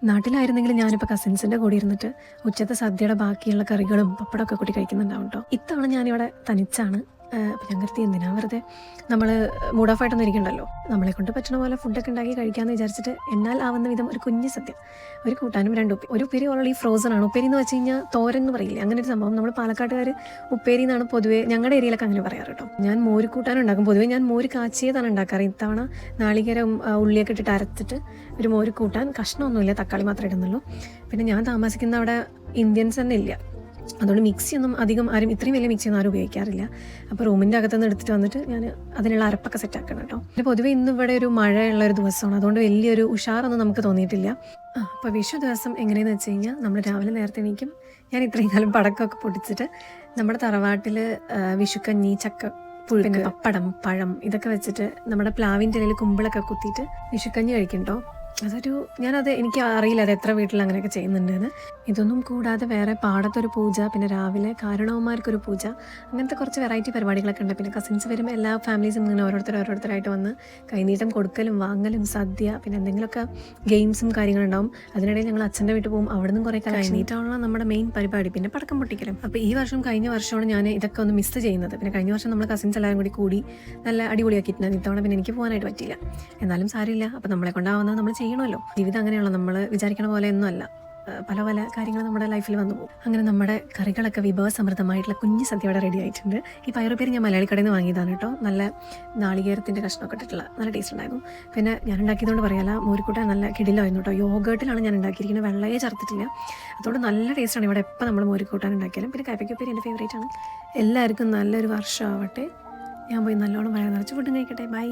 നാട്ടിലായിരുന്നെങ്കിൽ ഞാനിപ്പോൾ കസിൻസിൻ്റെ കൂടെ ഇരുന്നിട്ട് ഉച്ചത്തെ സദ്യയുടെ ബാക്കിയുള്ള കറികളും പപ്പടമൊക്കെ കൂട്ടി കഴിക്കുന്നുണ്ടാവും കേട്ടോ. ഇത്തവണ ഞാനിവിടെ തനിച്ചാണ്. അപ്പോൾ ഞാൻ കരുതി എന്തിനാ വെറുതെ നമ്മൾ മൂഡ് ഓഫ് ആയിട്ടൊന്നും ഇരിക്കണ്ടല്ലോ, നമ്മളെ കൊണ്ട് പറ്റുന്ന പോലെ ഫുഡൊക്കെ ഉണ്ടാക്കി കഴിക്കാമെന്ന് വിചാരിച്ചിട്ട് എന്നാൽ ആവുന്ന വിധം ഒരു കുഞ്ഞ് സദ്യ, ഒരു കൂട്ടാനും 2 ഉപ്പേരി. ഒരു ഉപ്പേരി ഓൾറെഡി ഫ്രോസൺ ആണ്. ഉപ്പേരി എന്ന് വെച്ച് കഴിഞ്ഞാൽ തോരൻ എന്ന് പറയില്ലേ, അങ്ങനെ ഒരു സംഭവം. നമ്മൾ പാലക്കാട്ടുകാർ ഉപ്പേരി എന്നാണ് പൊതുവേ ഞങ്ങളുടെ ഏരിയയിലൊക്കെ അങ്ങനെ പറയാറ് കേട്ടോ. ഞാൻ മോര് കൂട്ടാനും ഉണ്ടാക്കും. പൊതുവേ ഞാൻ മോര് കാച്ചിയതാണ് ഉണ്ടാക്കാറ്. ഇത്തവണ നാളികേരം ഉള്ളിയൊക്കെ ഇട്ടിട്ട് അരച്ചിട്ട് ഒരു മോര് കൂട്ടാൻ. കഷ്ണമൊന്നുമില്ല, തക്കാളി മാത്രമേ ഇടുന്നുള്ളൂ. പിന്നെ ഞാൻ താമസിക്കുന്ന അവിടെ ഇന്ത്യൻസ് തന്നെ ഇല്ല, അതുകൊണ്ട് മിക്സിയൊന്നും അധികം ആരും ഇത്രയും വലിയ മിക്സിയൊന്നും ആരും ഉപയോഗിക്കാറില്ല. അപ്പോൾ റൂമിൻ്റെ അകത്തുനിന്ന് എടുത്തിട്ട് വന്നിട്ട് ഞാൻ അതിനുള്ള അരപ്പൊക്കെ സെറ്റാക്കണം കേട്ടോ. പിന്നെ പൊതുവേ ഇന്ന് ഇവിടെ ഒരു മഴയുള്ളൊരു ദിവസമാണ്, അതുകൊണ്ട് വലിയൊരു ഉഷാറൊന്നും നമുക്ക് തോന്നിയിട്ടില്ല. അപ്പോൾ വിഷു ദിവസം എങ്ങനെയെന്ന് വെച്ച് കഴിഞ്ഞാൽ നമ്മൾ രാവിലെ നേരത്തെ എണീക്കും. ഞാൻ ഇത്രയും കാലം പടക്കമൊക്കെ പൊട്ടിച്ചിട്ട് നമ്മുടെ തറവാട്ടിൽ വിഷുക്കഞ്ഞി, ചക്ക പുഴുക്ക്, പപ്പടം, പഴം ഇതൊക്കെ വെച്ചിട്ട് നമ്മുടെ പ്ലാവിൻ്റെ ഇലയിൽ കുമ്പിളൊക്കെ കുത്തിയിട്ട് വിഷുക്കഞ്ഞി കഴിക്കണ്ടോ. ഞാനത് എനിക്ക് അറിയില്ല അത് എത്ര വീട്ടിൽ അങ്ങനെയൊക്കെ ചെയ്യുന്നുണ്ടെന്ന്. ഇതൊന്നും കൂടാതെ വേറെ പാടത്തൊരു പൂജ, പിന്നെ രാവിലെ കാരണവന്മാർക്കൊരു പൂജ, അങ്ങനത്തെ കുറച്ച് വെറൈറ്റി പരിപാടികളൊക്കെ ഉണ്ട്. പിന്നെ കസിൻസ് വരുമ്പോൾ എല്ലാ ഫാമിലീസും ഇങ്ങനെ ഓരോരുത്തരായിട്ട് വന്ന് കൈനീട്ടം കൊടുക്കലും വാങ്ങലും സദ്യ, പിന്നെ എന്തെങ്കിലുമൊക്കെ ഗെയിംസും കാര്യങ്ങളുണ്ടാവും. അതിനിടയിൽ ഞങ്ങൾ അച്ഛൻ്റെ വീട്ടിൽ പോകും, അവിടെ നിന്നും കുറേ കൈനീട്ടമുള്ള നമ്മുടെ മെയിൻ പരിപാടി. പിന്നെ പടക്കം പൊട്ടിക്കലും. അപ്പോൾ ഈ വർഷം കഴിഞ്ഞ വർഷമാണ് ഞാൻ ഇതൊക്കെ ഒന്ന് മിസ് ചെയ്യുന്നത്. പിന്നെ കഴിഞ്ഞ വർഷം നമ്മൾ കസിൻസ് എല്ലാവരും കൂടി നല്ല അടിപൊളിയാക്കിയിട്ടുണ്ടായിരുന്നു. ഇത്തവണ പിന്നെ എനിക്ക് പോകാനായിട്ട് പറ്റിയില്ല. എന്നാലും സാരമില്ല, അപ്പോൾ നമ്മളെ കൊണ്ടാവുന്നത് നമ്മൾ ചെയ്യണമല്ലോ. ജീവിതം അങ്ങനെയുള്ള നമ്മൾ വിചാരിക്കണ പോലെ ഒന്നും അല്ല, പല പല കാര്യങ്ങൾ നമ്മുടെ ലൈഫിൽ വന്നു പോകും. അങ്ങനെ നമ്മുടെ കറികളൊക്കെ വിഭവസമൃദ്ധമായിട്ടുള്ള കുഞ്ഞ് സദ്യ ഇവിടെ റെഡി ആയിട്ടുണ്ട്. ഈ പയറുപേര് ഞാൻ മലയാളി കടയിൽ നിന്ന് വാങ്ങിയതാണ് കേട്ടോ. നല്ല നാളികേരത്തിൻ്റെ കഷ്ണമൊക്കെ ഇട്ടിട്ടുള്ള നല്ല ടേസ്റ്റ് ഉണ്ടായിരുന്നു. പിന്നെ ഞാൻ ഉണ്ടാക്കിയതുകൊണ്ട് പറയാല, മോരിക്കൂട്ട നല്ല കിടിലായിരുന്നു കേട്ടോ. യോഗേട്ടിലാണ് ഞാൻ ഉണ്ടാക്കിയിരിക്കുന്നത്, വെള്ളയെ ചേർത്തിട്ടില്ല. അതുകൊണ്ട് നല്ല ടേസ്റ്റാണ് ഇവിടെ എപ്പോൾ നമ്മൾ മോരിക്കൂട്ടാൻ ഉണ്ടാക്കിയാലും. പിന്നെ കയ്പയ്ക്കുപ്പേരി എൻ്റെ ഫേവറേറ്റ് ആണ്. എല്ലാവർക്കും നല്ലൊരു വർഷം ആവട്ടെ. ഞാൻ പോയി നല്ലോണം വയറ് നിറച്ച് ഫുഡ് കഴിക്കട്ടെ. ബൈ.